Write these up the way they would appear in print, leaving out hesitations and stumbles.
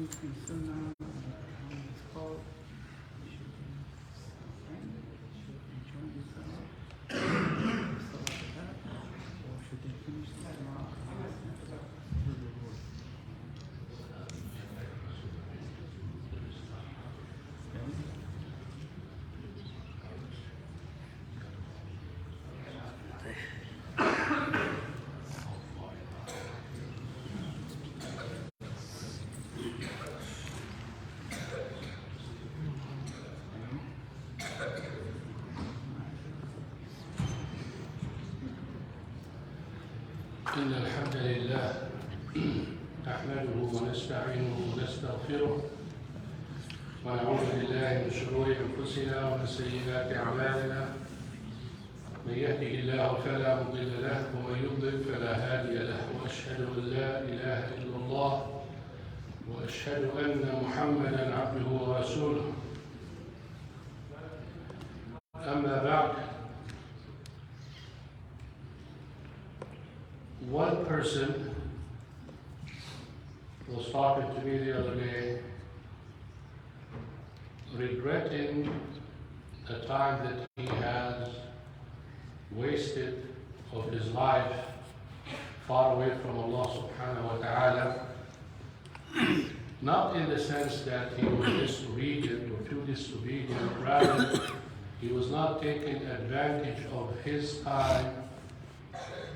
في سنة called join the or should they finish the إن الحمد لله نحمده ونستعينه ونستغفره ونعوذ بالله من شرور أنفسنا ومن سيئات أعمالنا من يهده الله فلا مضل له ومن يضلل فلا هادي له وأشهد أن لا إله إلا الله وأشهد أن محمدًا عبده ورسوله أما بعد. One person was talking to me the other day, regretting the time that he has wasted of his life far away from Allah subhanahu wa ta'ala, not in the sense that he was disobedient or too disobedient, rather he was not taking advantage of his time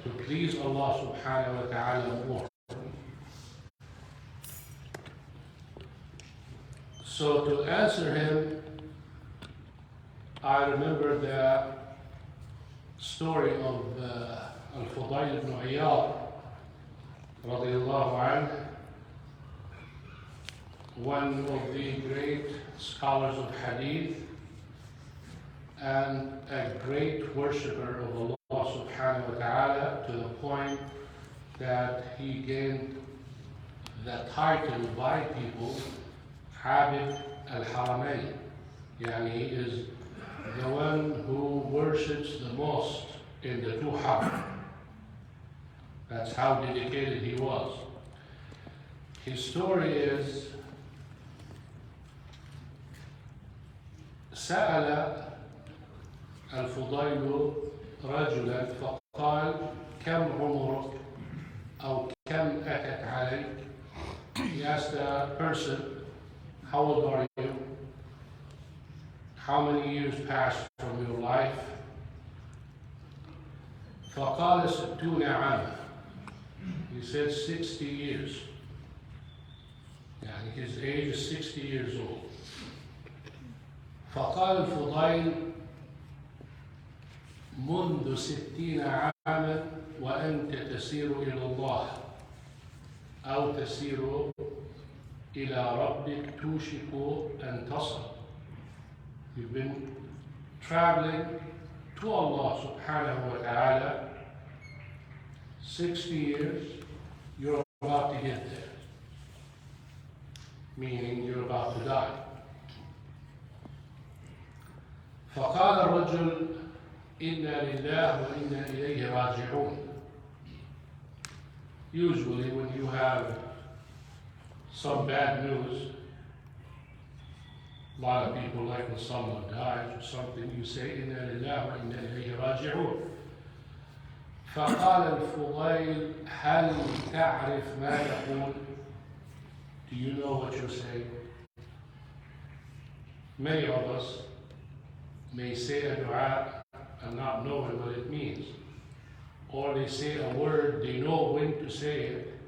to please Allah subhanahu wa ta'ala more. So to answer him, I remember the story of Al-Fudayl ibn Iyad radiyallahu anhu, one of the great scholars of hadith and a great worshipper of Allah subhanahu wa ta'ala, to the point that he gained the title by people Habib al-Haramayn. Yani he is the one who worships the most in the two haram. That's how dedicated he was. His story is سأل الفضيل رجلا فقال كم عمرك أو كم أتت عليك. He asked the person, how old are you? How many years passed from your life? فقال 60 عاما. He said 60 years. يعني his age is 60 years old. فقال الفضيل منذ 60 عاما وأنت تسير إلى الله أو تسير إلى ربك توشك أن تصل. You've been traveling to Allah subhanahu wa ta'ala 60 years, you're about to get there. Meaning you're about to die. فقال الرجل إنا لله وإنا إليه راجعون. Usually when you have some bad news, a lot of people like when someone dies or something, you say إنا لله وإنا إليه راجعون. فقال الفضيل هل تعرف ما تقول? Do you know what you're saying? Many of us may say a dua and not knowing what it means. Or they say a word, they know when to say it,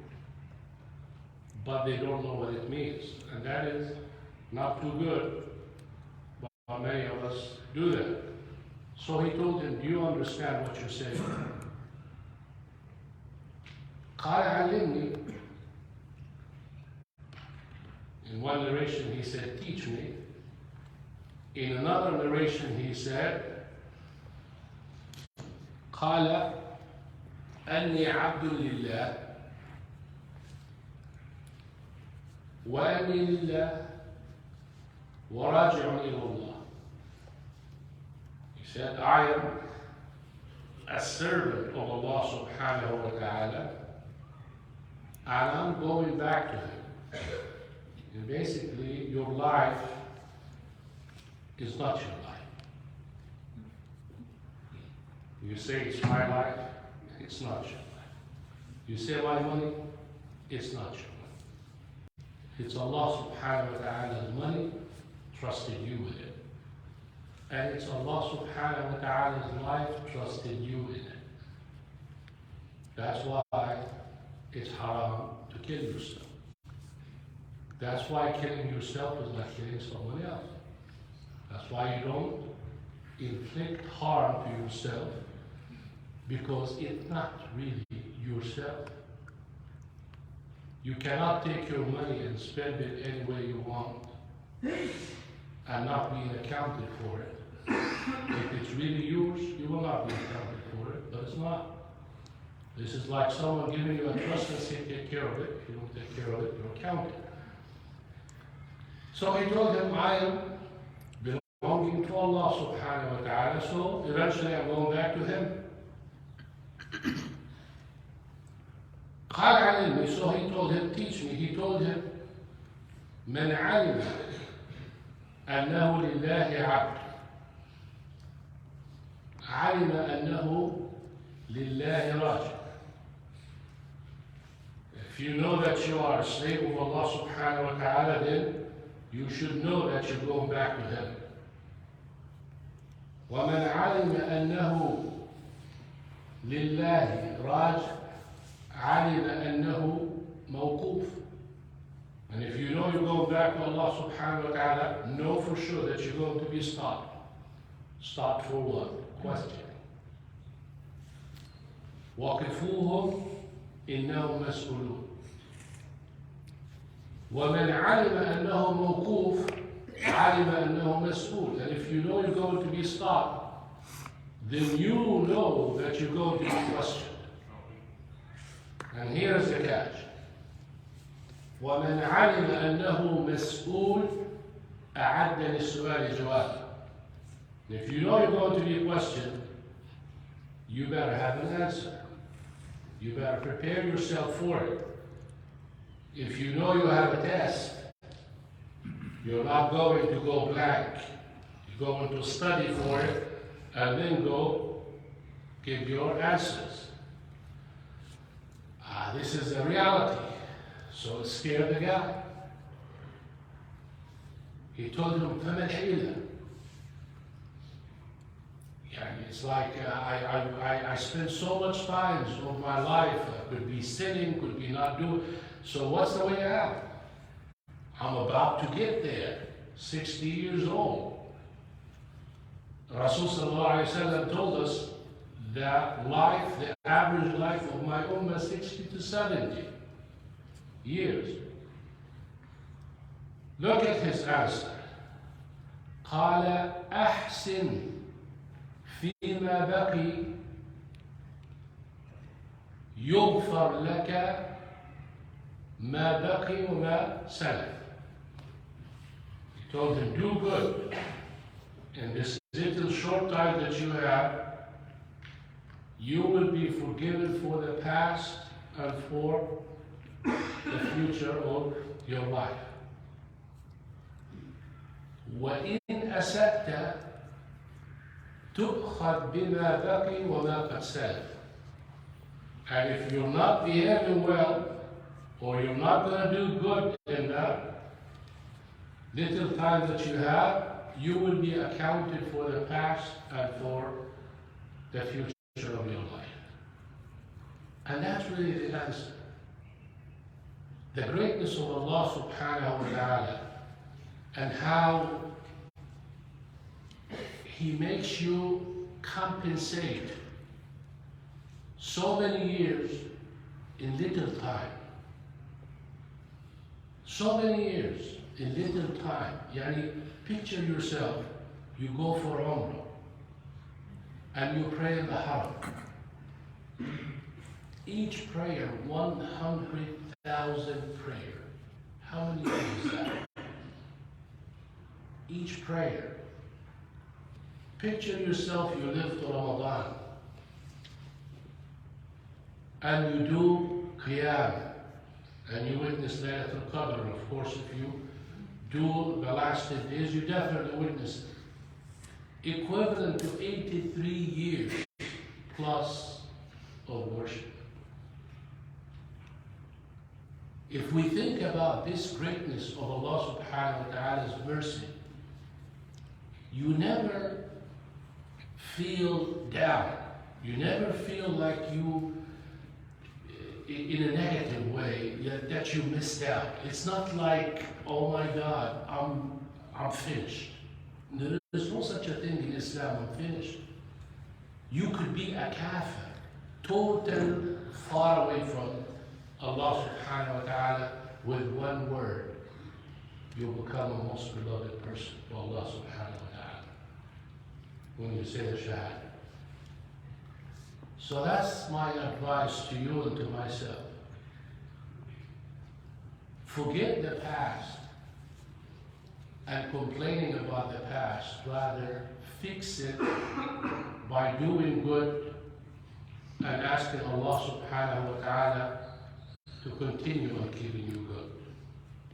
but they don't know what it means. And that is not too good. But many of us do that. So he told him, do you understand what you're saying? قال علمني. In one narration he said, teach me. In another narration he said, قال أني عبد لله وأني لله وراجع إلى الله. He said, I am a servant of Allah subhanahu wa ta'ala and I'm going back to Him. And basically, your life is not your life. You say it's my life, it's not your life. You say my money, it's not your money. It's Allah subhanahu wa ta'ala's money, trusted you with it. And it's Allah subhanahu wa ta'ala's life, trusted you in it. That's why it's haram to kill yourself. That's why killing yourself is like killing someone else. That's why you don't inflict harm to yourself, because it's not really yourself. You cannot take your money and spend it any way you want and not be accounted for it. If it's really yours, you will not be accounted for it, but it's not. This is like someone giving you a trust and saying, take care of it. If you don't take care of it, you're accounted. So he told him, I am belonging to Allah subhanahu wa ta'ala, so eventually I'm going back to him. قال علمني, so he told him, teach me. He told him, من علم أنه لله عبد علم أنه لله راجع. If you know that you are a slave of Allah subhanahu wa ta'ala, then you should know that you're going back to him. ومن علم أنه لله راجع علم أنه موقوف. And if you know you're going back to Allah subhanahu wa ta'ala, know for sure that you're going to be stopped. Stopped for what? Questioning. وقفوهم إنهم مسؤولون. ومن علم أنه موقوف علم أنه مسؤول. And if you know you're going to be stopped, then you know that you're going to be questioned. And here's the catch. ومن علم أنه مسؤول أعد للسؤال جوابا. If you know you're going to be questioned, you better have an answer. You better prepare yourself for it. If you know you have a test, you're not going to go blank. You're going to study for it and then go give your answers. This is a reality. So it scared the guy. He told him, فَمَا الْحِيلَةِ. It's like I spend so much time of my life, could be sinning, could be not doing. So what's the way out? I'm about to get there, 60 years old. Rasul sallallahu alayhi wa sallam told us that life, the average life of my ummah, 60 to 70 years. Look at his answer. قال أحسن فيما بقي يغفر لك ما بقي وما سلف. He told him, do good in this little short time that you have. You will be forgiven for the past and for the future of your life. وإن أسأت تؤخذ بما بقي وما قد سلف. And if you're not behaving well, or you're not going to do good in that little time that you have, you will be accounted for the past and for the future of your life. And that's really the answer. The greatness of Allah subhanahu wa ta'ala and how He makes you compensate so many years in little time. So many years in little time. Yani, picture yourself, you go for Umrah and you pray in the Haram. Each prayer, 100,000 prayer. How many days is that? Each prayer. Picture yourself, you live to Ramadan and you do Qiyam and you witness Laylatul Qadr. Of course, if you do the last 10 days, you definitely witnessed equivalent to 83 years plus of worship. If we think about this greatness of Allah subhanahu wa ta'ala's mercy, you never feel down. You never feel like you, in a negative way, that you missed out. It's not like, oh my God, I'm finished. There is no such a thing in Islam, I'm finished. You could be a kafir, total far away from Allah subhanahu wa ta'ala with one word. You'll become a most beloved person to Allah subhanahu wa ta'ala when you say the shahada. So that's my advice to you and to myself. Forget the past and complaining about the past. Rather, fix it by doing good and asking Allah subhanahu wa ta'ala to continue on keeping you good.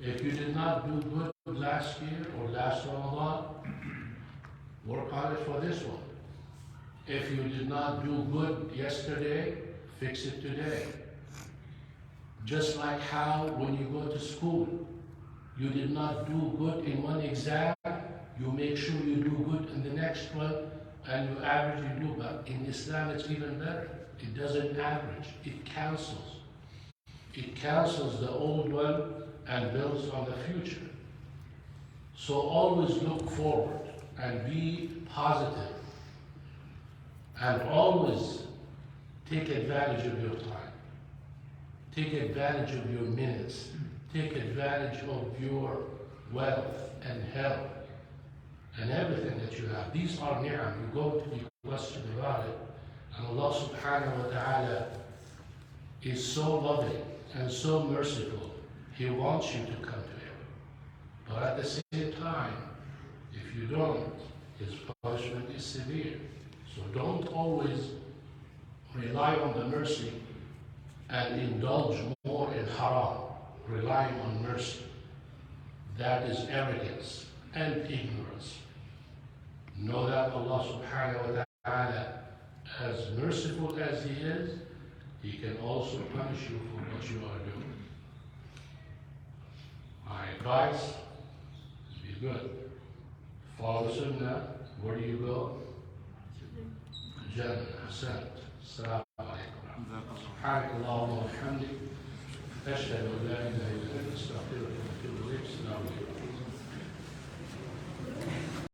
If you did not do good last year or last Ramadan, work on it for this one. If you did not do good yesterday, fix it today. Just like how when you go to school, you did not do good in one exam, you make sure you do good in the next one, and you average you do. But in Islam, it's even better. It doesn't average, it cancels. It cancels the old one and builds on the future. So always look forward and be positive. And always take advantage of your time. Take advantage of your minutes. Take advantage of your wealth and health and everything that you have. These are ni'am. You're going to be questioned about it. And Allah subhanahu wa ta'ala is so loving and so merciful. He wants you to come to Him. But at the same time, if you don't, His punishment is severe. So don't always rely on the mercy and indulge more in haram, relying on mercy. That is arrogance and ignorance. Know that Allah subhanahu wa ta'ala, as merciful as He is, He can also punish you for what you are doing. My advice is be good. Follow Sunnah. Where do you go? Jannah. أحسن. السلام عليكم. سبحانك اللهم وبحمدك أشهد أن لا إله إلا أنت أستغفرك وأتوب إليك. السلام عليكم.